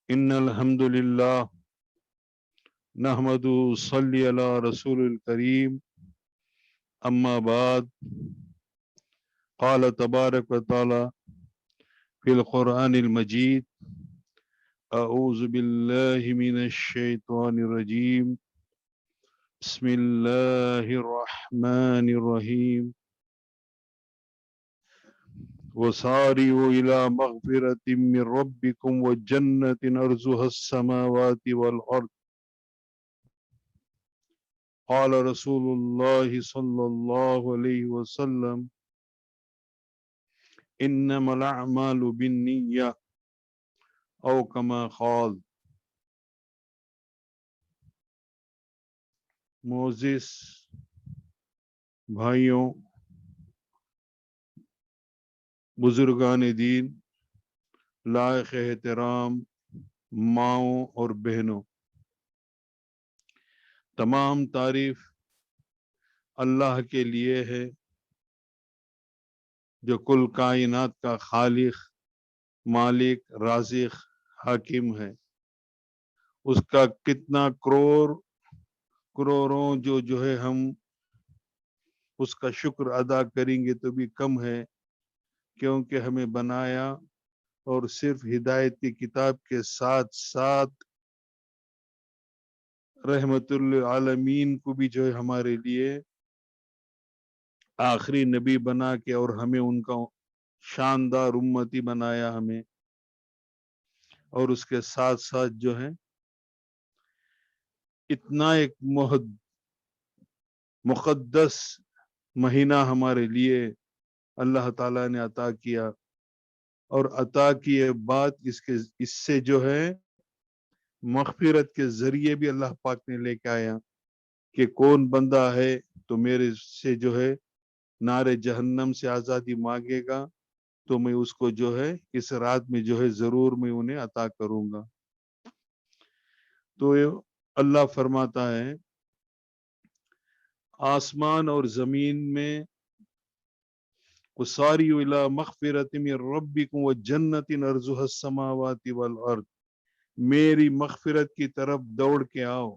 إن الحمد لله نحمده صلي على رسول الكريم أما بعد قال تبارك وتعالى في القرآن المجيد أعوذ بالله من الشيطان الرجيم بسم الله الرحمن الرحيم وسارعوا إلى مغفرة من ربكم وجنة أرضها السماوات والأرض قال رسول الله صلى الله عليه وسلم إنما الأعمال بالنية أو كما قال. معزز بھائیوں، بزرگان دین، لائق احترام ماؤں اور بہنوں، تمام تعریف اللہ کے لیے ہے جو کل کائنات کا خالق، مالک، رازق، حاکم ہے۔ اس کا کتنا کروڑوں جو ہے ہم اس کا شکر ادا کریں گے تو بھی کم ہے، کیونکہ ہمیں بنایا اور صرف ہدایت کی کتاب کے ساتھ ساتھ رحمت للعالمین کو بھی جو ہے ہمارے لیے آخری نبی بنا کے اور ہمیں ان کا شاندار امتی بنایا ہمیں، اور اس کے ساتھ ساتھ جو ہے اتنا ایک مقدس مہینہ ہمارے لیے اللہ تعالیٰ نے عطا کیا، اور عطا کیے بعد اس سے جو ہے مغفرت کے ذریعے بھی اللہ پاک نے لے کے آیا کہ کون بندہ ہے تو میرے سے جو ہے نار جہنم سے آزادی مانگے گا تو میں اس کو جو ہے اس رات میں جو ہے ضرور میں انہیں عطا کروں گا۔ تو اللہ فرماتا ہے آسمان اور زمین میں وَسَارِعُوا إِلَىٰ مَغْفِرَةٍ مِّن رَّبِّكُمْ وَجَنَّةٍ عَرْضُهَا السَّمَاوَاتِ وَالْأَرْضِ، میری مغفرت کی طرف دوڑ کے آؤ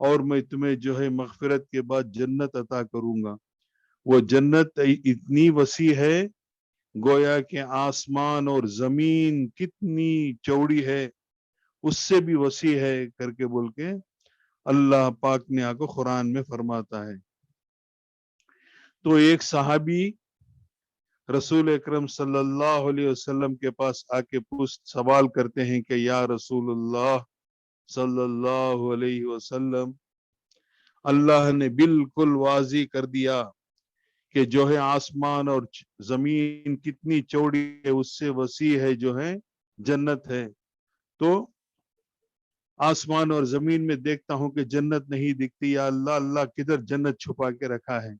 اور میں تمہیں جو ہے مغفرت کے بعد جنت عطا کروں گا۔ وہ جنت اتنی وسیع ہے گویا کہ آسمان اور زمین کتنی چوڑی ہے اس سے بھی وسیع ہے کر کے بول کے اللہ پاک نے آ کو قرآن میں فرماتا ہے۔ تو ایک صحابی رسول اکرم صلی اللہ علیہ وسلم کے پاس آ کے سوال کرتے ہیں کہ یا رسول اللہ صلی اللہ علیہ وسلم، اللہ نے بالکل واضح کر دیا کہ جو ہے آسمان اور زمین کتنی چوڑی ہے اس سے وسیع ہے جو ہے جنت ہے، تو آسمان اور زمین میں دیکھتا ہوں کہ جنت نہیں دکھتی، یا اللہ اللہ کدھر جنت چھپا کے رکھا ہے؟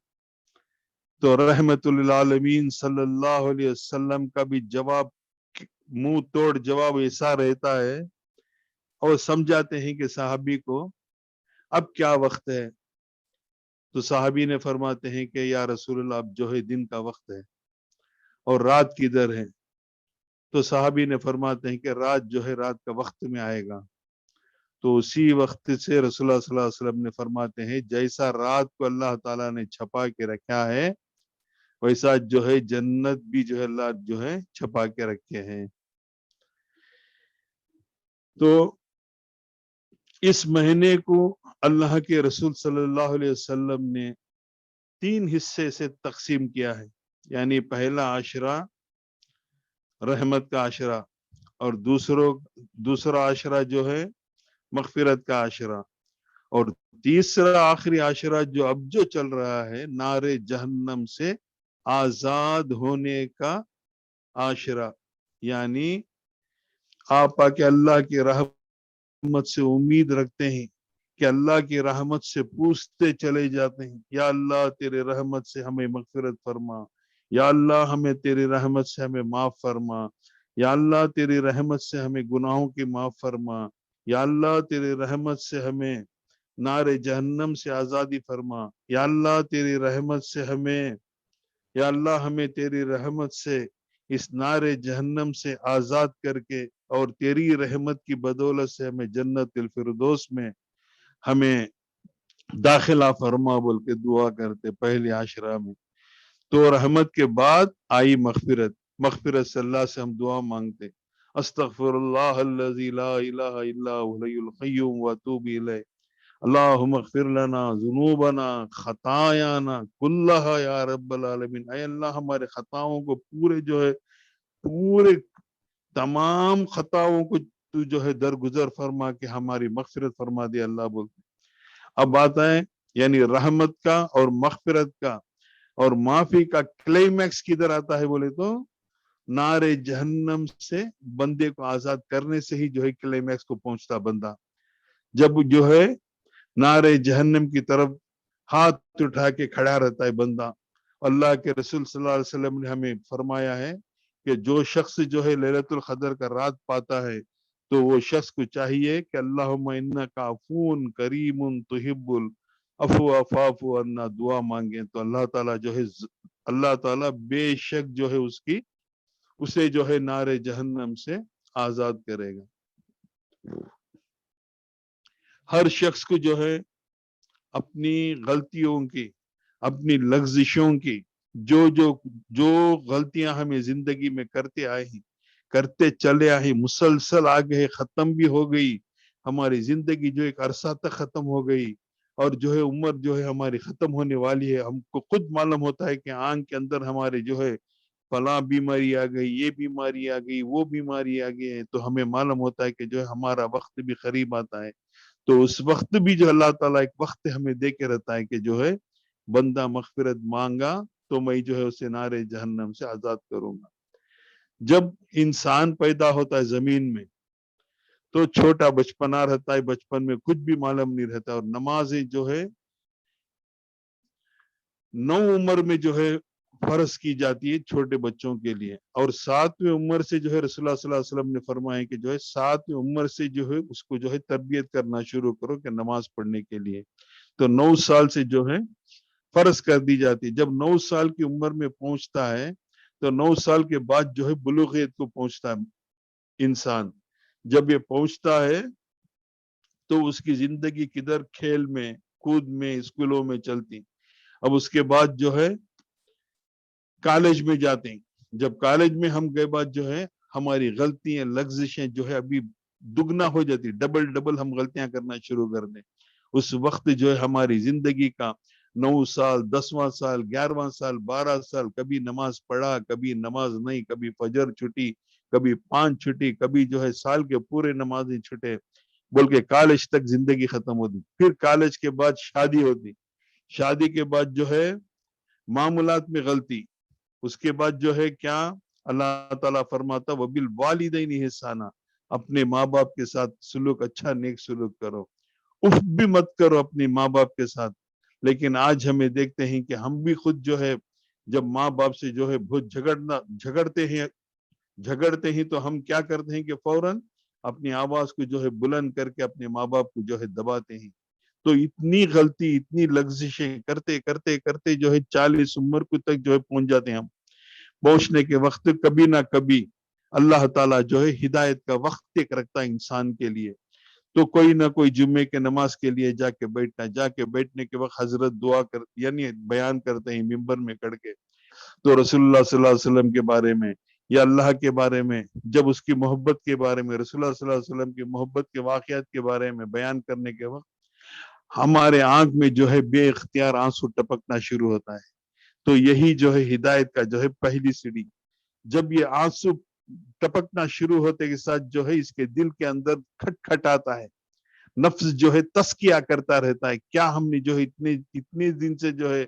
تو رحمت للعالمین صلی اللہ علیہ وسلم کا بھی جواب منہ توڑ جواب ایسا رہتا ہے، اور سمجھاتے ہیں کہ صحابی کو اب کیا وقت ہے؟ تو صحابی نے فرماتے ہیں کہ یا رسول اللہ اب جو ہے دن کا وقت ہے، اور رات کدھر ہے؟ تو صحابی نے فرماتے ہیں کہ رات جو ہے رات کا وقت میں آئے گا۔ تو اسی وقت سے رسول اللہ صلی اللہ علیہ وسلم نے فرماتے ہیں جیسا رات کو اللہ تعالیٰ نے چھپا کے رکھا ہے ویسا جو ہے جنت بھی جو ہے اللہ جو ہے چھپا کے رکھے ہیں۔ تو اس مہینے کو اللہ کے رسول صلی اللہ علیہ وسلم نے 3 حصے سے تقسیم کیا ہے، یعنی پہلا عشرہ رحمت کا عشرہ، اور دوسرا عشرہ جو ہے مغفرت کا عشرہ، اور تیسرا آخری عشرہ جو اب جو چل رہا ہے نار جہنم سے آزاد ہونے کا عشرہ، یعنی آپ آ کے اللہ کی رحمت سے امید رکھتے ہیں کہ اللہ کی رحمت سے پوچھتے چلے جاتے ہیں یا اللہ تیرے رحمت سے ہمیں مغفرت فرما، یا اللہ ہمیں تیری رحمت سے ہمیں معاف فرما، یا اللہ تیری رحمت سے ہمیں گناہوں کی معاف فرما، یا اللہ تیری رحمت سے ہمیں نار جہنم سے آزادی فرما، یا اللہ تیری رحمت سے یا اللہ ہمیں تیری رحمت سے اس نار جہنم سے آزاد کر کے اور تیری رحمت کی بدولت سے ہمیں جنت الفردوس میں ہمیں داخلہ فرما بول کے دعا کرتے پہلے عشرہ میں. تو رحمت کے بعد آئی مغفرت. مغفرت سے اللہ سے ہم دعا مانگتے، استغفر اللہ الذی لا الہ الا هو الحی القیوم واتوب الیہ. اللہم اغفر لنا ذنوبنا خطایانا کلہا یا رب العالمین. اے اللہ ہمارے خطاؤں کو پورے تمام خطاؤں کو تو جو ہے درگزر فرما کے ہماری مغفرت فرما دے اللہ بولتے. اب بات ہے یعنی رحمت کا اور مغفرت کا اور معافی کا کلائمیکس کدھر آتا ہے بولے تو نار جہنم سے بندے کو آزاد کرنے سے ہی جو ہے کلائمیکس کو پہنچتا بندہ. جب جو ہے نار جہنم کی طرف ہاتھ اٹھا کے کھڑا رہتا ہے بندہ. اللہ کے رسول صلی اللہ علیہ وسلم نے ہمیں فرمایا ہے کہ جو شخص جو ہے لیلۃ القدر کا رات پاتا ہے تو وہ شخص کو چاہیے کہ اللہم انکا عفون کریم تحب العفو فاعف عنا دعا مانگیں تو اللہ تعالیٰ جو ہے اللہ تعالیٰ بے شک جو ہے اسے جو ہے نار جہنم سے آزاد کرے گا. ہر شخص کو جو ہے اپنی غلطیوں کی اپنی لغزشوں کی جو غلطیاں ہمیں زندگی میں کرتے چلے آئے مسلسل آگے ختم بھی ہو گئی. ہماری زندگی جو ایک عرصہ تک ختم ہو گئی اور جو ہے عمر جو ہے ہماری ختم ہونے والی ہے. ہم کو خود معلوم ہوتا ہے کہ آنکھ کے اندر ہمارے جو ہے فلاں بیماری آ گئی، یہ بیماری آ گئی، وہ بیماری آ گئی ہے. تو ہمیں معلوم ہوتا ہے کہ جو ہے ہمارا وقت بھی قریب آتا ہے. تو اس وقت بھی جو اللہ تعالیٰ ایک وقت ہمیں دے کے رہتا ہے کہ جو ہے بندہ مغفرت مانگا تو میں جو ہے اسے نار جہنم سے آزاد کروں گا. جب انسان پیدا ہوتا ہے زمین میں تو چھوٹا بچپنا رہتا ہے، بچپن میں کچھ بھی معلوم نہیں رہتا اور نمازیں جو ہے 9 عمر میں جو ہے فرض کی جاتی ہے چھوٹے بچوں کے لیے اور 7ویں عمر سے جو ہے رسول اللہ صلی اللہ علیہ وسلم نے فرمایا کہ جو ہے 7ویں عمر سے جو ہے اس کو جو ہے تربیت کرنا شروع کرو کہ نماز پڑھنے کے لیے. تو 9 سال سے جو ہے فرض کر دی جاتی ہے. جب 9 سال کی عمر میں پہنچتا ہے تو 9 سال کے بعد جو ہے بلوغیت کو پہنچتا ہے انسان. جب یہ پہنچتا ہے تو اس کی زندگی کدھر کھیل میں کود میں اسکولوں میں چلتی. اب اس کے بعد جو ہے کالج میں جاتے ہیں. جب کالج میں ہم گئے بعد جو ہے ہماری غلطیاں لغزشیں جو ہے ابھی دگنا ہو جاتی، ڈبل ہم غلطیاں کرنا شروع کر دیں. اس وقت جو ہے ہماری زندگی کا 9 سال 10واں سال 11واں سال 12 سال کبھی نماز پڑھا کبھی نماز نہیں، کبھی فجر چھٹی کبھی 5 چھٹی کبھی جو ہے سال کے پورے نمازیں چھٹے بول کے کالج تک زندگی ختم ہوتی. پھر کالج کے بعد شادی ہوتی، شادی کے بعد جو ہے معاملات میں غلطی. اس کے بعد جو ہے کیا اللہ تعالیٰ فرماتا وبالوالدین احسانا، اپنے ماں باپ کے ساتھ سلوک اچھا نیک سلوک کرو. اف بھی مت کرو اپنے ماں باپ کے ساتھ. لیکن آج ہمیں دیکھتے ہیں کہ ہم بھی خود جو ہے جب ماں باپ سے جو ہے بہت جھگڑتے ہیں تو ہم کیا کرتے ہیں کہ فوراً اپنی آواز کو جو ہے بلند کر کے اپنے ماں باپ کو جو ہے دباتے ہیں. تو اتنی غلطی اتنی لغزشیں کرتے کرتے کرتے جو ہے 40 عمر کو تک جو ہے پہنچ جاتے ہیں. ہم پہنچنے کے وقت کبھی نہ کبھی اللہ تعالیٰ جو ہے ہدایت کا وقت ایک رکھتا ہے انسان کے لیے. تو کوئی نہ کوئی جمعے کے نماز کے لیے جا کے بیٹھنے کے وقت حضرت دعا کر یعنی بیان کرتے ہیں ممبر میں کھڑ کے. تو رسول اللہ صلی اللہ علیہ وسلم کے بارے میں یا اللہ کے بارے میں جب اس کی محبت کے بارے میں رسول اللہ صلی اللہ علیہ وسلم کی محبت کے واقعات کے بارے میں بیان کرنے کے وقت ہمارے آنکھ میں جو ہے بے اختیار آنسو ٹپکنا شروع ہوتا ہے. تو یہی جو ہے ہدایت کا جو ہے پہلی سیڑھی. جب یہ آنسو ٹپکنا شروع ہوتے کے ساتھ جو ہے اس کے دل کے اندر کھٹکھٹاتا ہے، نفس جو ہے تزکیہ کرتا رہتا ہے کیا ہم نے جو ہے اتنے دن سے جو ہے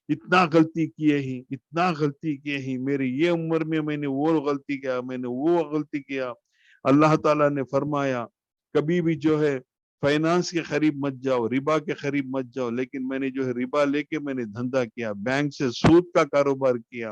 اتنا غلطی کیے ہی میری یہ عمر میں نے وہ غلطی کیا میں نے وہ غلطی کیا. اللہ تعالیٰ نے فرمایا کبھی بھی جو ہے فائنانس کے قریب مت جاؤ، ربا کے قریب مت جاؤ. لیکن میں نے جو ہے ربا لے کے میں نے دھندا کیا، بینک سے سود کا کاروبار کیا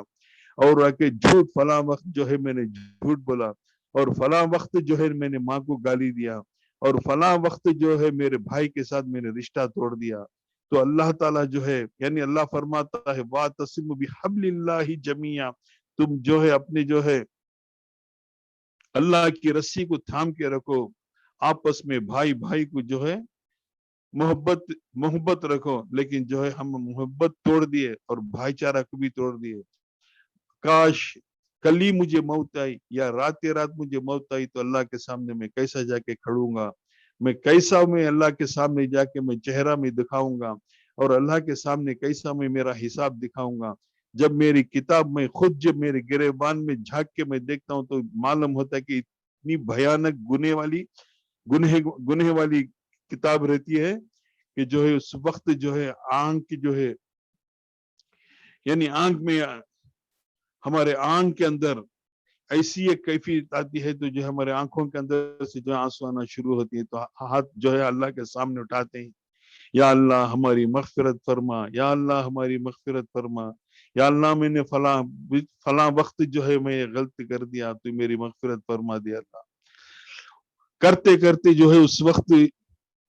اور آ کے فلاں وقت جو ہے میں نے جھوٹ بولا اور فلاں وقت جو ہے میں نے ماں کو گالی دیا اور فلاں وقت جو ہے میرے بھائی کے ساتھ میں نے رشتہ توڑ دیا. تو اللہ تعالیٰ جو ہے یعنی اللہ فرماتا ہے وَاعْتَصِمُوا بِحَبْلِ اللَّهِ جَمِيعًا، تم جو ہے اپنے جو ہے اللہ کی رسی کو تھام کے رکھو، آپس میں بھائی بھائی کو جو ہے محبت رکھو، لیکن جو ہے ہم محبت توڑ دیے اور بھائی چارہ کو بھی توڑ دیے۔ کاش کل ہی مجھے موت آئی یا رات مجھے موت آئی تو اللہ کے سامنے میں کیسا جا کے کھڑوں گا، میں اللہ کے سامنے جا کے میں چہرہ میں دکھاؤں گا، اور اللہ کے سامنے کیسا میں میرا حساب دکھاؤں گا۔ جب میری کتاب میں خود جب میرے گریبان میں جھانک کے میں دیکھتا ہوں تو معلوم ہوتا ہے کہ اتنی بھیانک گنہ والی کتاب رہتی ہے کہ جو ہے اس وقت جو ہے آنکھ جو ہے، یعنی آنکھ میں، ہمارے آنکھ کے اندر ایسی ایک کیفیت آتی ہے تو جو ہمارے آنکھوں کے اندر سے جو آنسو آنا شروع ہوتی ہے تو ہاتھ جو ہے اللہ کے سامنے اٹھاتے ہیں، یا اللہ ہماری مغفرت فرما، یا اللہ ہماری مغفرت فرما، یا اللہ میں نے فلاں وقت جو ہے میں غلط کر دیا تو میری مغفرت فرما دیا اللہ۔ کرتے کرتے جو ہے اس وقت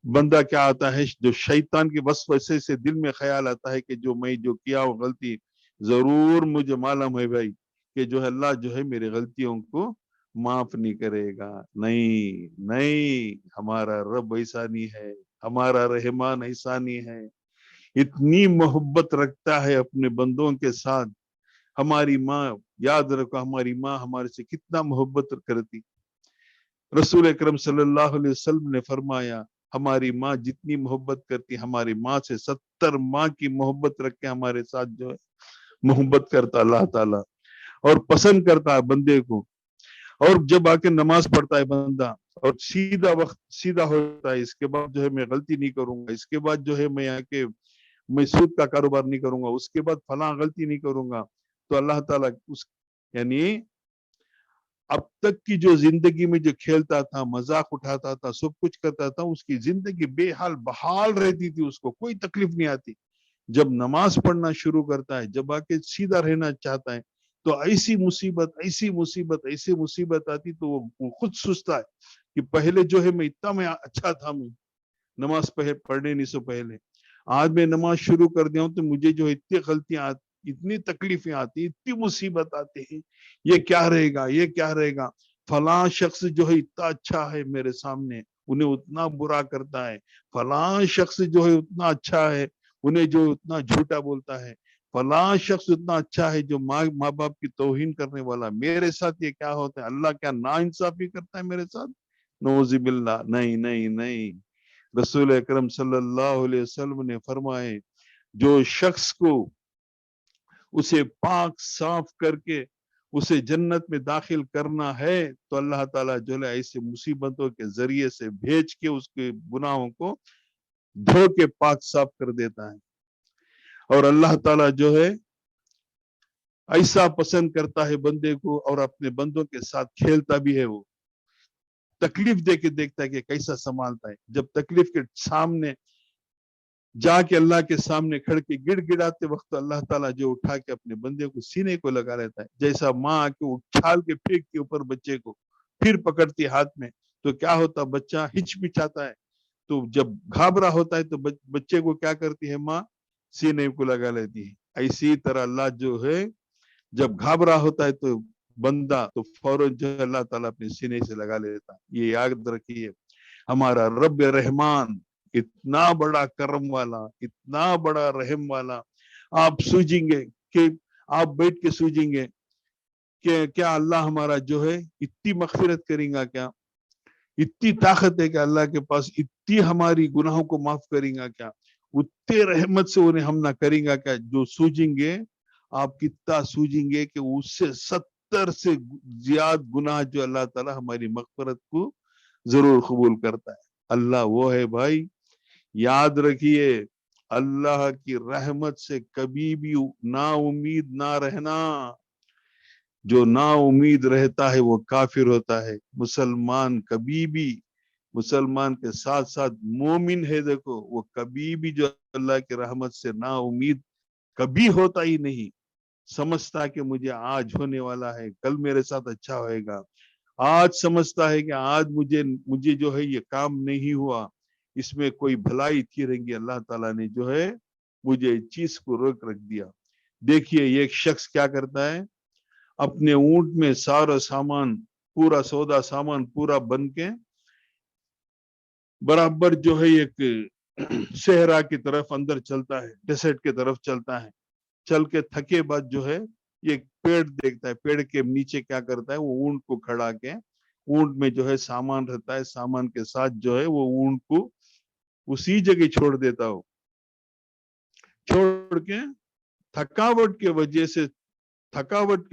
بندہ کیا آتا ہے، جو شیطان کے وسوسے سے دل میں خیال آتا ہے کہ جو میں جو کیا وہ غلطی ضرور مجھے معلوم ہے بھائی کہ جو ہے اللہ جو ہے میری غلطیوں کو معاف نہیں کرے گا۔ نہیں نہیں، ہمارا رب ایسا نہیں ہے، ہمارا رحمان ایسا نہیں ہے، اتنی محبت رکھتا ہے اپنے بندوں کے ساتھ۔ ہماری ماں، یاد رکھو ہماری ماں ہمارے سے کتنا محبت کرتی۔ رسول اکرم صلی اللہ علیہ وسلم نے فرمایا ہماری ماں جتنی محبت کرتی، ہماری ماں سے 70 ماں کی محبت رکھ کے ہمارے ساتھ جو ہے محبت کرتا اللہ تعالیٰ، اور پسند کرتا ہے بندے کو۔ اور جب آ کے نماز پڑھتا ہے بندہ اور سیدھا ہوتا ہے، اس کے بعد جو ہے میں غلطی نہیں کروں گا، اس کے بعد جو ہے میں آ کے میں سود کا کاروبار نہیں کروں گا، اس کے بعد فلاں غلطی نہیں کروں گا، تو اللہ تعالیٰ یعنی اب تک کی جو زندگی میں جو کھیلتا تھا، مذاق اٹھاتا تھا، سب کچھ کرتا تھا، اس کی زندگی بے حال بحال رہتی تھی، اس کو کوئی تکلیف نہیں آتی۔ جب نماز پڑھنا شروع کرتا ہے، جب آ کے سیدھا رہنا چاہتا ہے تو ایسی مصیبت آتی تو وہ خود سوچتا ہے کہ پہلے جو ہے میں اچھا تھا، میں نماز پڑھنے نہیں سے پہلے، آج میں نماز شروع کر دیا ہوں تو مجھے جو اتنی غلطیاں آتی، اتنی تکلیفیں آتی، اتنی مصیبت آتی ہیں، یہ کیا رہے گا، فلاں شخص جو ہے اتنا اچھا ہے میرے سامنے، انہیں اتنا برا کرتا ہے، فلاں شخص جو ہے اتنا اچھا ہے، انہیں جو اتنا جھوٹا بولتا ہے، فلاں شخص اتنا اچھا ہے جو ماں باپ کی توہین کرنے والا، میرے ساتھ یہ کیا ہوتا ہے، اللہ کیا نا انصافی کرتا ہے میرے ساتھ؟ نعوذ باللہ، نہیں نہیں نہیں۔ رسول اکرم صلی اللہ علیہ وسلم نے فرمائے جو شخص کو اسے پاک صاف کر کے اسے جنت میں داخل کرنا ہے تو اللہ تعالیٰ جو ہے ایسے مصیبتوں کے ذریعے سے بھیج کے اس کے گناہوں کو دھو کے پاک صاف کر دیتا ہے۔ اور اللہ تعالیٰ جو ہے ایسا پسند کرتا ہے بندے کو، اور اپنے بندوں کے ساتھ کھیلتا بھی ہے، وہ تکلیف دے کے دیکھتا ہے کہ کیسا سنبھالتا ہے۔ جب تکلیف کے سامنے جا کے اللہ کے سامنے کھڑ کے گڑ گڑاتے وقت اللہ تعالیٰ جو اٹھا کے اپنے بندے کو سینے کو لگا لیتا ہے، جیسا ماں آ کے اچھال کے پھینکتی اوپر بچے کو، پھر پکڑتی ہاتھ میں، تو کیا ہوتا، بچہ ہچکچاتا ہے، تو جب گھبرا ہوتا ہے تو بچے کو کیا کرتی ہے ماں، سینے کو لگا لیتی ہے۔ اسی طرح اللہ جو ہے جب گھبرا ہوتا ہے تو بندہ تو فوراً جو ہے اللہ تعالیٰ اپنے سینے سے لگا لیتا ہے۔ یہ یاد رکھیے ہمارا رب رحمان اتنا بڑا کرم والا، اتنا بڑا رحم والا، آپ سوچیں گے کہ آپ بیٹھ کے سوچیں گے کہ کیا اللہ ہمارا جو ہے اتنی مغفرت کریں گا، کیا اتنی طاقت ہے کہ اللہ کے پاس اتنی ہماری گناہوں کو معاف کریں گا، کیا اتنے رحمت سے انہیں ہم نہ کریں گا کیا؟ جو سوچیں گے آپ کتنا سوچیں گے کہ اس سے 70 سے زیادہ گناہ جو اللہ تعالیٰ ہماری مغفرت کو ضرور قبول کرتا ہے۔ اللہ وہ ہے بھائی، یاد رکھیے اللہ کی رحمت سے کبھی بھی نا امید نہ رہنا۔ جو نا امید رہتا ہے وہ کافر ہوتا ہے۔ مسلمان کبھی بھی، مسلمان کے ساتھ ساتھ مومن ہے، دیکھو وہ کبھی بھی جو اللہ کی رحمت سے نا امید کبھی ہوتا ہی نہیں، سمجھتا کہ مجھے آج ہونے والا ہے، کل میرے ساتھ اچھا ہوئے گا، آج سمجھتا ہے کہ آج مجھے جو ہے یہ کام نہیں ہوا، اس میں کوئی بھلائی تھی رہیں گی، اللہ تعالیٰ نے جو ہے مجھے اس چیز کو روک رکھ دیا۔ دیکھیے ایک شخص کیا کرتا ہے، اپنے اونٹ میں سارا سامان پورا سودا سامان پورا بن کے برابر جو ہے ایک صحرا کی طرف اندر چلتا ہے، ڈیسرٹ کی طرف چلتا ہے، چل کے تھکے بعد جو ہے یہ پیڑ دیکھتا ہے، پیڑ کے نیچے کیا کرتا ہے، وہ اونٹ کو کھڑا کے، اونٹ میں جو ہے سامان رہتا ہے، سامان کے ساتھ جو ہے وہ اونٹ کو اسی جگہ چھوڑ دیتا ہو، چھوڑ کے تھکاوٹ کے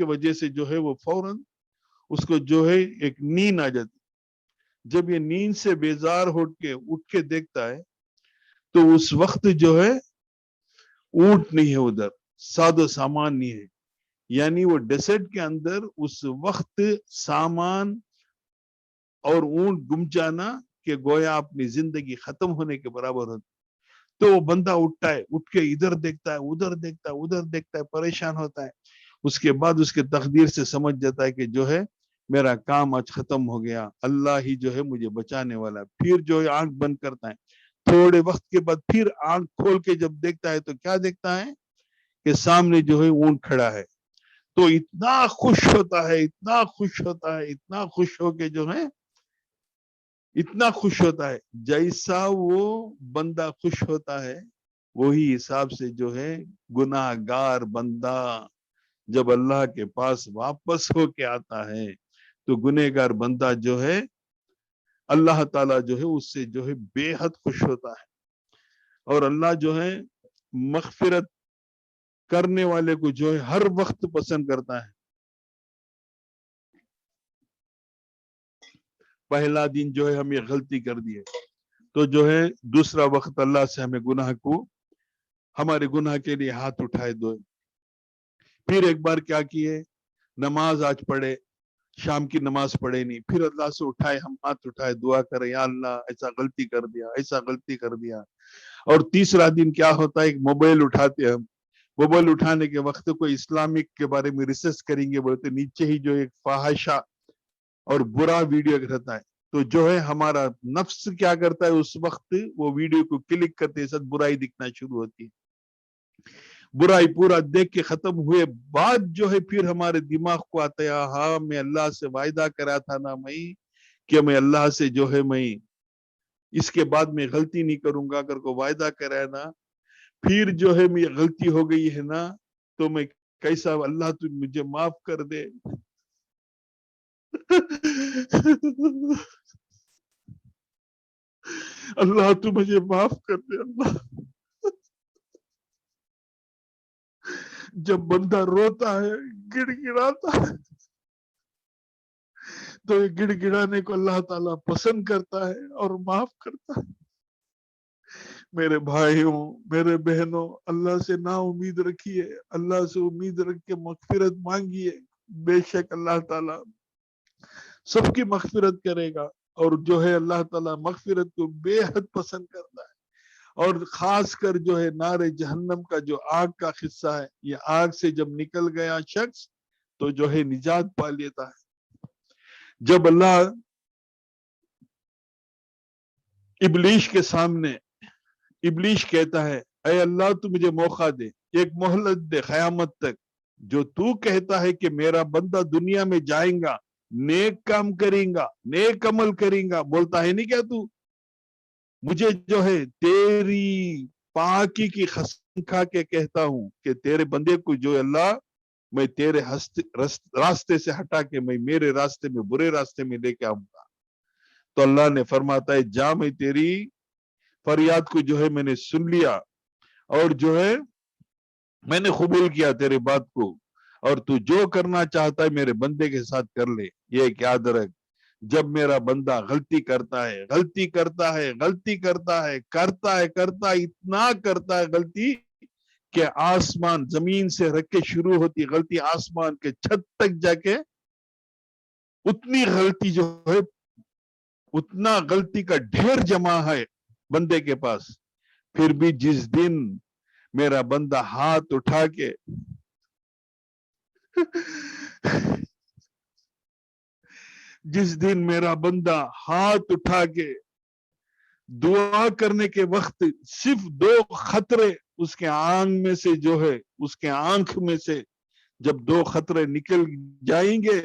وجہ سے جو ہے وہ فوراً اس کو جو ہے ایک نیند آ جاتی، جب یہ نیند سے بیزار اٹھ کے دیکھتا ہے تو اس وقت جو ہے اونٹ نہیں ہے ادھر، سادہ سامان نہیں ہے، یعنی وہ ڈیسرٹ کے اندر اس وقت سامان اور اونٹ گم جانا کہ گویا اپنی زندگی ختم ہونے کے برابر ہوتی، تو وہ بندہ اٹھتا ہے، اٹھ کے ادھر دیکھتا ہے، ادھر دیکھتا ہے، ادھر دیکھتا ہے، پریشان ہوتا ہے، اس کے بعد اس کے تقدیر سے سمجھ جاتا ہے کہ جو ہے میرا کام آج ختم ہو گیا، اللہ ہی جو ہے مجھے بچانے والا ہے، پھر جو ہے آنکھ بند کرتا ہے، تھوڑے وقت کے بعد پھر آنکھ کھول کے جب دیکھتا ہے تو کیا دیکھتا ہے کہ سامنے جو ہے اونٹ کھڑا ہے، تو اتنا خوش ہوتا ہے، اتنا خوش ہوتا ہے، اتنا خوش ہو کے جو ہے اتنا خوش ہوتا ہے، جیسا وہ بندہ خوش ہوتا ہے وہی حساب سے جو ہے گناہ گار بندہ جب اللہ کے پاس واپس ہو کے آتا ہے تو گنہگار بندہ جو ہے اللہ تعالیٰ جو ہے اس سے جو ہے بے حد خوش ہوتا ہے، اور اللہ جو ہے مغفرت کرنے والے کو جو ہے ہر وقت پسند کرتا ہے۔ پہلا دن جو ہے ہم یہ غلطی کر دیے تو جو ہے دوسرا وقت اللہ سے ہمیں گناہ کو، ہمارے گناہ کے لیے ہاتھ اٹھائے دو، پھر ایک بار کیا کیے، نماز آج پڑھے، شام کی نماز پڑھے نہیں، پھر اللہ سے اٹھائے، ہم ہاتھ اٹھائے دعا کرے، یا اللہ ایسا غلطی کر دیا، ایسا غلطی کر دیا، اور تیسرا دن کیا ہوتا ہے، ایک موبائل اٹھاتے ہم، موبائل اٹھانے کے وقت کوئی اسلامک کے بارے میں ریسرچ کریں گے بولتے نیچے ہی جو ایک فاحشہ اور برا ویڈیو رہتا ہے، تو جو ہے ہمارا نفس کیا کرتا ہے اس وقت وہ ویڈیو کو کلک کرتے ساتھ برائی دکھنا شروع ہوتی ہے، برائی پورا دیکھ کے ختم ہوئے بعد جو ہے پھر ہمارے دماغ کو آتا ہے ہاں میں اللہ سے وعدہ کرا تھا نا میں کہ میں اللہ سے جو ہے میں اس کے بعد میں غلطی نہیں کروں گا، اگر کو وعدہ کرا ہے نا پھر جو ہے میں غلطی ہو گئی ہے نا تو میں کیسا، اللہ تو مجھے معاف کر دے اللہ تو مجھے معاف کر دے اللہ۔ جب بندہ روتا ہے گڑ گڑاتا ہے تو یہ گڑ گڑانے کو اللہ تعالیٰ پسند کرتا ہے اور معاف کرتا ہے۔ میرے بھائیوں، میرے بہنوں، اللہ سے نا امید رکھیے، اللہ سے امید رکھ کے مغفرت مانگیے، بے شک اللہ تعالیٰ سب کی مغفرت کرے گا، اور جو ہے اللہ تعالیٰ مغفرت کو بے حد پسند کرتا ہے، اور خاص کر جو ہے نار جہنم کا جو آگ کا قصہ ہے، یہ آگ سے جب نکل گیا شخص تو جو ہے نجات پا لیتا ہے۔ جب اللہ ابلیس کے سامنے، ابلیس کہتا ہے اے اللہ تو مجھے موقع دے، ایک مہلت دے قیامت تک، جو تو کہتا ہے کہ میرا بندہ دنیا میں جائیں گا، نیک کام کریں گا، نیک عمل کریں گا، بولتا ہے نہیں کیا تو، مجھے جو ہے تیری پاکی کی قسم کھا کے کہتا ہوں کہ تیرے بندے کو جو اللہ میں تیرے راستے سے ہٹا کے میں میرے راستے میں، برے راستے میں لے کے آؤں گا، تو اللہ نے فرماتا ہے جا میں تیری فریاد کو جو ہے میں نے سن لیا، اور جو ہے میں نے قبول کیا تیرے بات کو، اور تو جو کرنا چاہتا ہے میرے بندے کے ساتھ کر لے۔ یہ ایک یاد رکھ، جب میرا بندہ غلطی کرتا ہے، غلطی کرتا ہے، غلطی کرتا ہے، کرتا ہے، کرتا ہے، اتنا کرتا ہے غلطی کہ آسمان زمین سے رکھ کے شروع ہوتی غلطی آسمان کے چھت تک جا کے اتنی غلطی جو ہے، اتنا غلطی کا ڈھیر جمع ہے بندے کے پاس، پھر بھی جس دن میرا بندہ ہاتھ اٹھا کے جس دن میرا بندہ ہاتھ اٹھا کے دعا کرنے کے وقت صرف 2 خطرے اس کے آنکھ میں سے جو ہے، اس کے آنکھ میں سے جب 2 خطرے نکل جائیں گے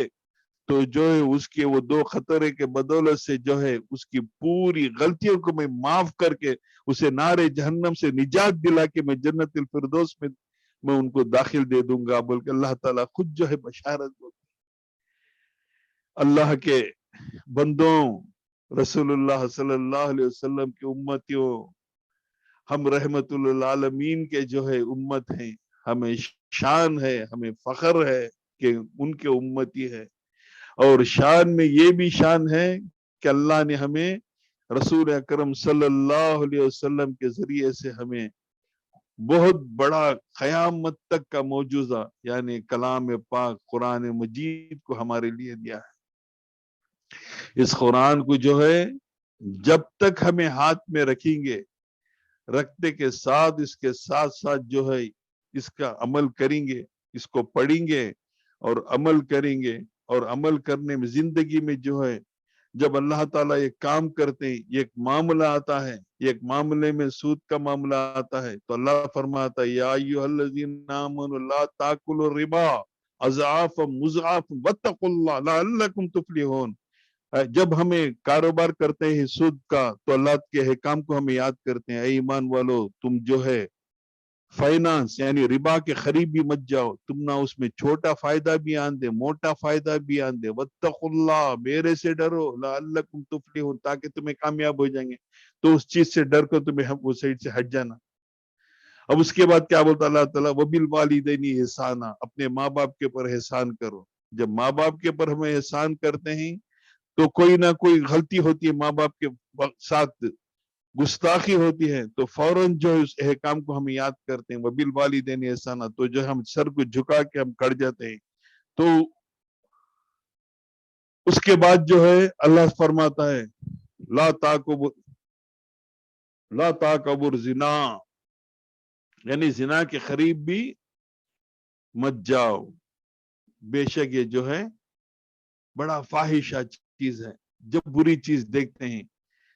تو جو ہے اس کے وہ 2 خطرے کے بدولت سے جو ہے اس کی پوری غلطیوں کو میں معاف کر کے اسے نار جہنم سے نجات دلا کے میں جنت الفردوس میں ان کو داخل دے دوں گا، بول کے اللہ تعالیٰ خود جو ہے بشارت بولتے۔ اللہ کے بندوں، رسول اللہ صلی اللہ علیہ وسلم کی امتیوں، ہم رحمت للعالمین کے جو ہے امت ہیں، ہمیں شان ہے، ہمیں فخر ہے کہ ان کے امتی ہے، اور شان میں یہ بھی شان ہے کہ اللہ نے ہمیں رسول اکرم صلی اللہ علیہ وسلم کے ذریعے سے ہمیں بہت بڑا قیامت تک کا موجودہ یعنی کلام پاک قرآن مجید کو ہمارے لیے دیا ہے۔ اس قرآن کو جو ہے جب تک ہمیں ہاتھ میں رکھیں گے، رکھتے کے ساتھ اس کے ساتھ ساتھ جو ہے اس کا عمل کریں گے، اس کو پڑھیں گے اور عمل کریں گے، اور عمل کرنے میں زندگی میں جو ہے جب اللہ تعالیٰ ایک کام کرتے ہیں، ایک معاملہ آتا ہے، ایک معاملے میں سود کا معاملہ آتا ہے تو اللہ فرماتا ہے یا ایھا الذین آمنوا لا تاکلوا الربا اضعافا مضاعفا واتقوا اللہ لعلکم تفلحون۔ جب ہمیں کاروبار کرتے ہیں سود کا تو اللہ کے حکام کو ہمیں یاد کرتے ہیں، اے ایمان والو تم جو ہے فائنانس یعنی ربا کے قریب بھی مت جاؤ، تم نہ اس میں چھوٹا فائدہ بھی آن دے موٹا فائدہ بھی آن دے، واتقوا اللہ میرے سے ڈرو لعلکم تفلحون تاکہ تمہیں کامیاب ہو جائیں گے، تو اس چیز سے ڈر کر تمہیں وہ سائڈ سے ہٹ جانا۔ اب اس کے بعد کیا بولتا اللہ تعالیٰ وبالوالدین احسانا، اپنے ماں باپ کے پر احسان کرو۔ جب ماں باپ کے پر ہمیں احسان کرتے ہیں تو کوئی نہ کوئی غلطی ہوتی ہے، ماں باپ کے ساتھ گستاخی ہوتی ہے تو فوراً جو اس احکام کو ہم یاد کرتے ہیں وبالوالدین احسانا، تو جو ہم سر کو جھکا کے ہم کٹ جاتے ہیں۔ تو اس کے بعد جو ہے اللہ فرماتا ہے لا تاقبر زنا، یعنی زنا کے قریب بھی مت جاؤ، بے شک یہ جو ہے بڑا فاحشہ چیز ہے۔ جب بری چیز دیکھتے ہیں،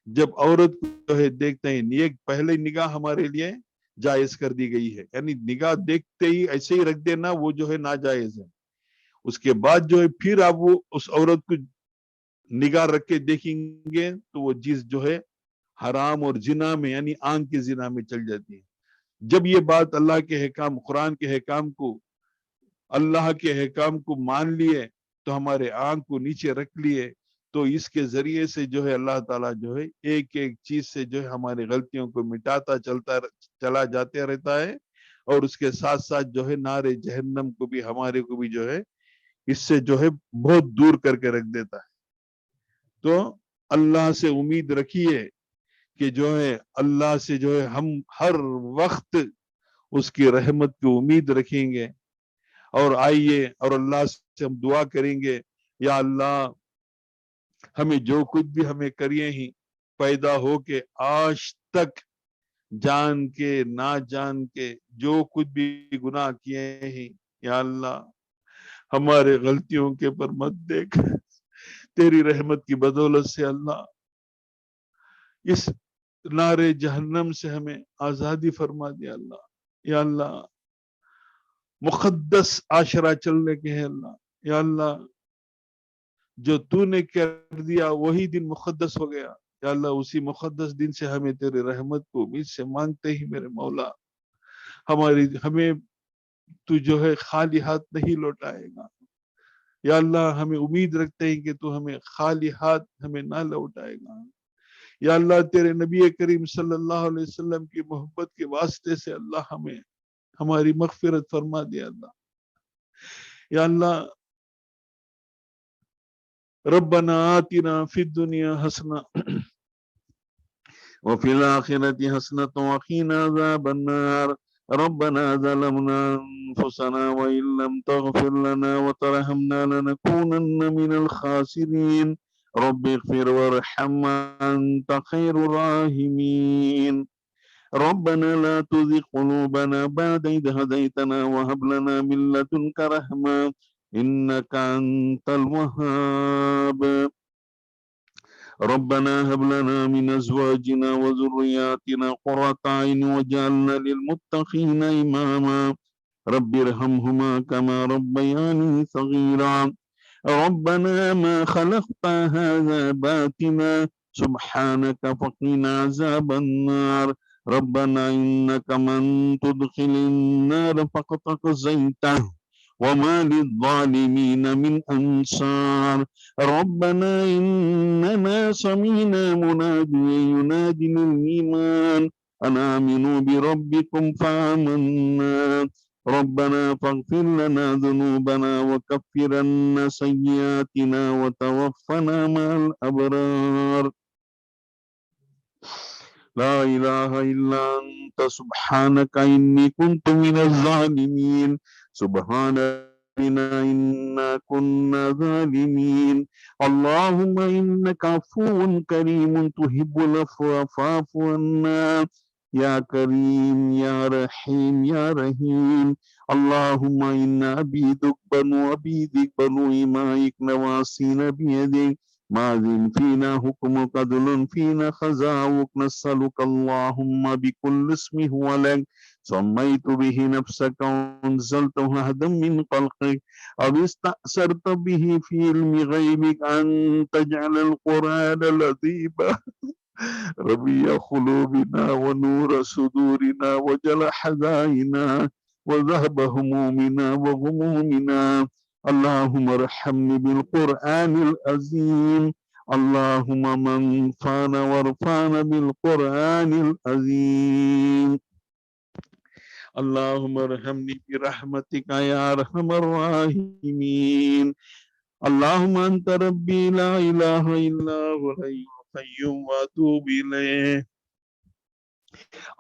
جب عورت کو جو ہے دیکھتے ہیں، یہ پہلے نگاہ ہمارے لیے جائز کر دی گئی ہے، یعنی نگاہ دیکھتے ہی ایسے ہی رکھ دینا وہ جو ہے ناجائز ہے۔ اس کے بعد جو ہے پھر آپ وہ اس عورت کو نگاہ رکھ کے دیکھیں گے تو وہ چیز جو ہے حرام اور زنا میں یعنی آنکھ کی زنا میں چل جاتی ہے۔ جب یہ بات اللہ کے حکام قرآن کے حکام کو اللہ کے حکام کو مان لیے تو ہمارے آنکھ کو نیچے رکھ لیے تو اس کے ذریعے سے جو ہے اللہ تعالیٰ جو ہے ایک ایک چیز سے جو ہے ہماری غلطیوں کو مٹاتا چلا جاتے رہتا ہے، اور اس کے ساتھ ساتھ جو ہے نار جہنم کو بھی ہمارے کو بھی جو ہے اس سے جو ہے بہت دور کر کے رکھ دیتا ہے۔ تو اللہ سے امید رکھیے کہ جو ہے اللہ سے جو ہے ہم ہر وقت اس کی رحمت کی امید رکھیں گے، اور آئیے اور اللہ سے ہم دعا کریں گے یا اللہ ہمیں جو کچھ بھی ہمیں کریے ہی پیدا ہو کے آج تک جان کے نہ جان کے جو کچھ بھی گناہ کیے ہیں، یا اللہ ہمارے غلطیوں کے پر مت دیکھ، تیری رحمت کی بدولت سے اللہ اس نار جہنم سے ہمیں آزادی فرما دیا اللہ۔ یا اللہ مقدس عاشرہ چلنے کے ہیں اللہ، یا اللہ جو تو نے کر دیا وہی دن مقدس ہو گیا، یا اللہ اسی مقدس دن سے ہمیں تیرے رحمت کو امید سے مانگتے ہی میرے مولا ہمیں تو جو ہے خالی ہاتھ نہیں لوٹائے گا، یا اللہ ہمیں امید رکھتے ہیں کہ تو ہمیں خالی ہاتھ ہمیں نہ لوٹائے گا۔ یا اللہ تیرے نبی کریم صلی اللہ علیہ وسلم کی محبت کے واسطے سے اللہ ہمیں ہماری مغفرت فرما دیا اللہ۔ یا اللہ ربنا آتنا فی الدنیا حسنہ وفی الآخرۃ حسنۃ وقنا عذاب النار ربنا ظلمنا انفسنا وان لم تغفر لنا وترحمنا لنكونن من الخاسرین رب اغفر وارحم انت خیر الراحمین ربنا لا تزغ قلوبنا بعد إذ هديتنا وهب لنا من لدنك رحمة إنك أنت الوهاب ربنا هب لنا من أزواجنا وذرياتنا قرة أعين واجعلنا للمتقين إماما رب ارحمهما كما ربياني صغيرا ربنا ما خلقت هذا باطلا سبحانك فقنا عذاب النار ربنا إنك من تدخل النار فقد أخزيته وما للظالمين من أنصار ربنا إننا سمعنا مناديا ينادي للإيمان أن آمنوا بربكم فآمنا ربنا فاغفر لنا ذنوبنا وكفر عنا سيئاتنا وتوفنا مع الأبرار لا إله إلا أنت سبحانك إني كنت من الظالمين سبحان ربنا إنا كنا ظالمين اللهم إنك عفو كريم تحب العفو فاعف عنا يا كريم يا رحيم يا رحيم اللهم إنا عبيدك بنو عبيدك بنو إمائك نواصينا بيدك ماض فينا حكمك عدل فينا خزاؤك نسألك اللهم بكل اسم هو لك سميت به نفسك وأنزلته أحدا من خلقك أو استأثرت به في علم غيبك أن تجعل القرآن العظيم ربيع قلوبنا ونور صدورنا وجل حزائنا وذهب همومنا وغمومنا اللهم ارحمني بالقرآن العظيم اللهم من فانا وارفعنا بالقرآن العظيم اللهم ارحمني برحمتك يا أرحم الراحمين اللهم أنت ربي لا إله إلا هو الحي القيوم وأتوب إليه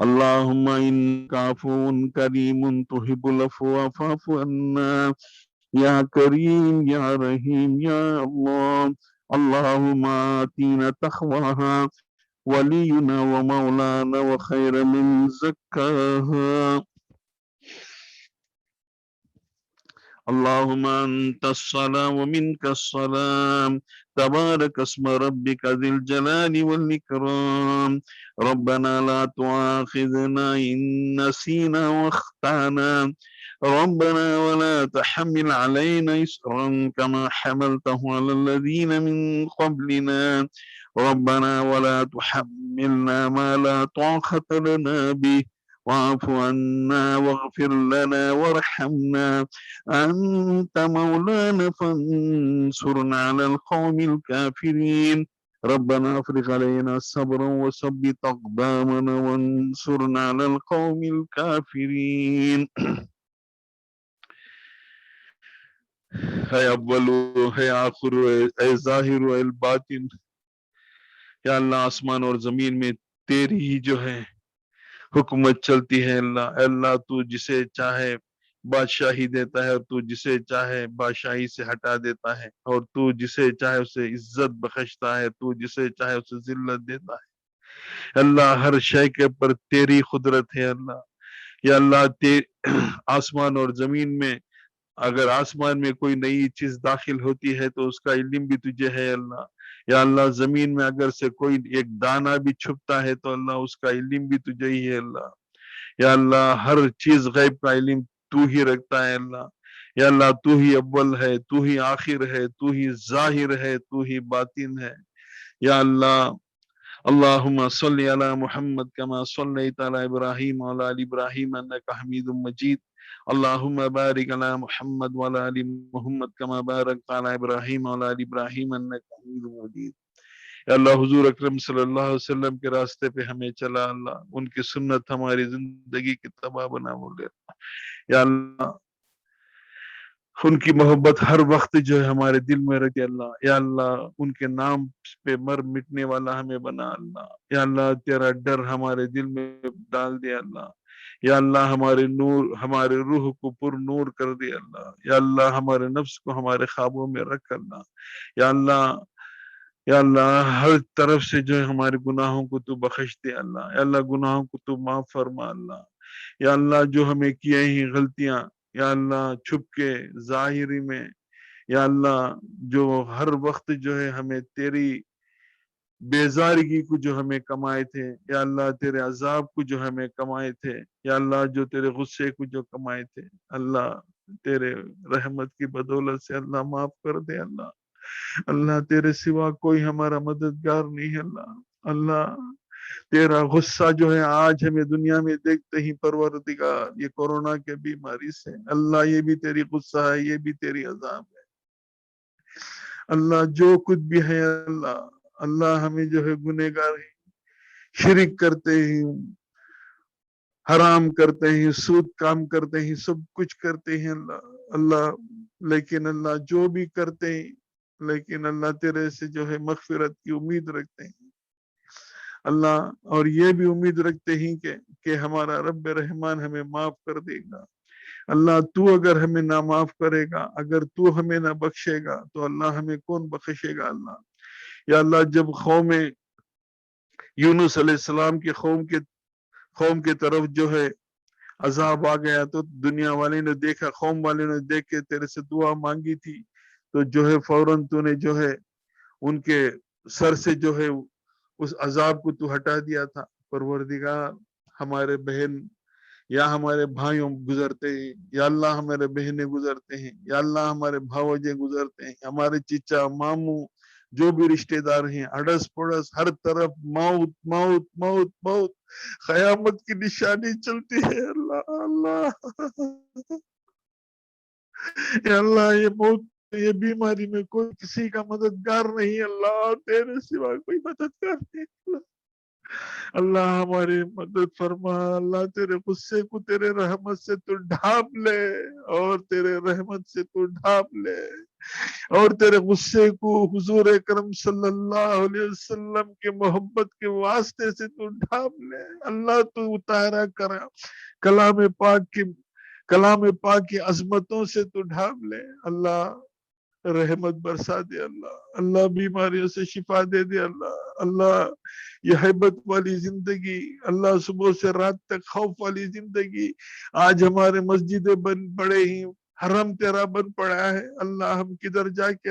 اللهم إنك عفو كريم تحب العفو فاعف عنا يا كريم يا رحيم يا الله اللهم آتنا تقواها ولينا ومولانا وخير من زكاها اللهم أنت السلام ومنك السلام تبارك اسم ربك ذي الجلال والإكرام ربنا لا تؤاخذنا إن نسينا واخطأنا ربنا ولا تحمل علينا إصرا كما حملته على الذين من قبلنا ربنا ولا تحملنا ما لا طاقة لنا به واعف عنا واغفر لنا وارحمنا أنت مولانا فانصرنا على القوم الكافرين ربنا افرغ علينا صبرا وثبت أقدامنا وانصرنا على القوم الكافرين ہے اول ہے آخر اے ظاہر و الباطن یا اللہ آسمان اور زمین میں تیری ہی جو ہے حکومت چلتی ہے اللہ اللہ تو جسے چاہے بادشاہی دیتا ہے اور تو جسے چاہے بادشاہی سے ہٹا دیتا ہے اور تو جسے چاہے اسے عزت بخشتا ہے تو جسے چاہے اسے ذلت دیتا ہے اللہ ہر شے کے پر تیری قدرت ہے اللہ یا اللہ آسمان اور زمین میں اگر آسمان میں کوئی نئی چیز داخل ہوتی ہے تو اس کا علم بھی تجھے ہے اللہ یا اللہ زمین میں اگر سے کوئی ایک دانہ بھی چھپتا ہے تو اللہ اس کا علم بھی تجھے ہی ہے اللہ یا اللہ ہر چیز غیب کا علم تو ہی رکھتا ہے اللہ یا اللہ تو ہی اول ہے تو ہی آخر ہے تو ہی ظاہر ہے تو ہی باطن ہے یا اللہ اللهم صل على محمد كما صليت على إبراهيم وعلى آل إبراهيم إنك حميد مجيد اللهم بارك على محمد وعلى آل محمد كما باركت على إبراهيم وعلى آل إبراهيم إنك حميد مجيد یا اللہ حضور اکرم صلی اللہ علیہ وسلم کے راستے پہ ہمیں چلا اللہ ان کی سنت ہماری زندگی کی تباہ بنا بولے یا اللہ ان کی محبت ہر وقت جو ہے ہمارے دل میں رکھے اللہ یا اللہ ان کے نام پہ مر مٹنے والا ہمیں بنا اللہ یا اللہ تیرا ڈر ہمارے دل میں ڈال دے اللہ یا اللہ ہمارے نور ہمارے روح کو پر نور کر دے اللہ یا اللہ ہمارے نفس کو ہمارے خوابوں میں رکھ اللہ یا اللہ یا اللہ ہر طرف سے جو ہے ہمارے گناہوں کو تو بخش دے اللہ یا اللہ گناہوں کو تو معاف فرما اللہ یا اللہ جو ہمیں کیے ہی غلطیاں یا اللہ چھپ کے ظاہری میں یا اللہ جو ہر وقت جو ہے ہمیں تیری بیزارگی کو جو ہمیں کمائے تھے یا اللہ تیرے عذاب کو جو ہمیں کمائے تھے یا اللہ جو تیرے غصے کو جو کمائے تھے اللہ تیرے رحمت کی بدولت سے اللہ معاف کر دے اللہ. اللہ تیرے سوا کوئی ہمارا مددگار نہیں ہے اللہ. اللہ تیرا غصہ جو ہے آج ہمیں دنیا میں دیکھتے ہی پروردگار یہ کورونا کے بیماری سے اللہ یہ بھی تیری غصہ ہے یہ بھی تیری عذاب ہے اللہ. جو کچھ بھی ہے اللہ اللہ ہمیں جو ہے گنہگار ہیں شرک کرتے ہیں حرام کرتے ہیں سود کام کرتے ہیں سب کچھ کرتے ہیں اللہ اللہ لیکن اللہ جو بھی کرتے ہیں لیکن اللہ تیرے سے جو ہے مغفرت کی امید رکھتے ہیں اللہ. اور یہ بھی امید رکھتے ہیں کہ ہمارا رب رحمان ہمیں معاف کر دے گا اللہ. تو اگر ہمیں نہ معاف کرے گا اگر تو ہمیں نہ بخشے گا تو اللہ ہمیں کون بخشے گا اللہ. یا اللہ جب قوم یونس علیہ السلام کی قوم کی طرف جو ہے عذاب آ گیا تو دنیا والے نے دیکھا قوم والے نے دیکھ کے تیرے سے دعا مانگی تھی تو جو ہے فوراً تو نے جو ہے ان کے سر سے جو ہے اس عذاب کو تو ہٹا دیا تھا. پروردگار ہمارے بہن یا ہمارے بھائیوں گزرتے ہیں یا اللہ ہمارے بہنیں گزرتے ہیں یا اللہ ہمارے بھاوجے گزرتے ہیں ہمارے چچا ماموں جو بھی رشتہ دار ہیں اڑس پڑس ہر طرف موت موت موت موت قیامت کی نشانی چلتی ہے اللہ اللہ یا اللہ یہ موت یہ بیماری میں کوئی کسی کا مددگار نہیں اللہ تیرے سوا کوئی مددگار نہیں اللہ. اللہ ہماری مدد فرما اللہ تیرے غصے کو تیرے رحمت سے تو ڈھانپ لے اور تیرے رحمت سے تو ڈھانپ لے اور تیرے غصے کو حضور اکرم صلی اللہ علیہ وسلم کے محبت کے واسطے سے تو ڈھانپ لے اللہ. تو اتارا کرا کلام پاک کی عظمتوں سے تو ڈھانپ لے اللہ. رحمت برسا دے اللہ اللہ بیماریوں سے شفا دے دے اللہ اللہ. یہ حیبت والی زندگی اللہ صبح سے رات تک خوف والی زندگی آج ہمارے مسجدیں بن پڑے ہی حرم تیرا بن پڑا ہے اللہ. ہم کدھر جا کے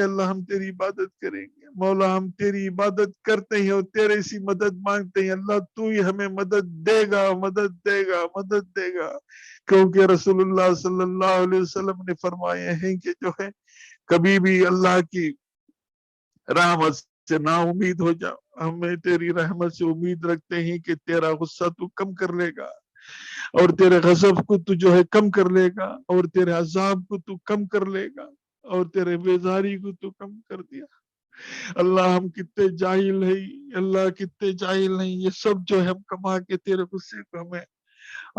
اللہ ہم تیری عبادت کریں گے مولا. ہم تیری عبادت کرتے ہیں اور تیرے سی مدد مانگتے ہیں اللہ. تو ہی ہمیں مدد دے گا مدد دے گا مدد دے گا کیونکہ رسول اللہ صلی اللہ علیہ وسلم نے فرمایا ہے کہ جو ہے کبھی بھی اللہ کی رحمت سے نا امید ہو جاؤ. ہمیں تیری رحمت سے امید رکھتے ہیں کہ تیرا غصہ تو کم کر لے گا اور تیرے غضب کو تو جو ہے کم کر لے گا اور تیرے عذاب کو تو کم کر لے گا اور تیرے بیزاری کو تو کم کر دیا اللہ. ہم کتنے جاہل ہیں اللہ کتنے جاہل ہیں. یہ سب جو ہے ہم کما کے تیرے غصے کو ہمیں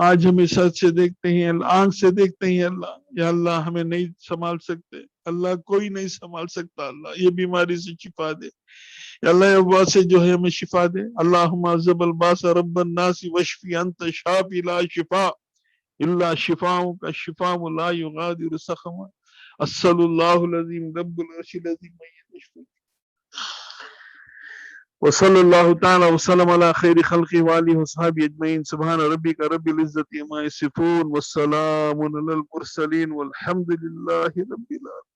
آج ہمیں سچ سے دیکھتے ہیں آنکھ سے دیکھتے ہیں اللہ. یا اللہ ہمیں نہیں سنبھال سکتے اللہ کوئی نہیں سنبھال سکتا اللہ. یہ بیماری سے شفا دے یا اللہ وبا سے جو ہے ہمیں شفا دے. اللہم عذب الباس رب الناس وشفی انت شافی لا شفا الا شفاؤک شفاء لا یغادر سقما. اسأل اللہ العظیم رب العرش العظیم ان یشفی. وصلی اللہ تعالی وسلم علی خیر خلقہ وآلہ وصحبہ اجمعین. سبحان ربک رب العزۃ عما یصفون والسلام علی المرسلین والحمد للہ رب العالمین.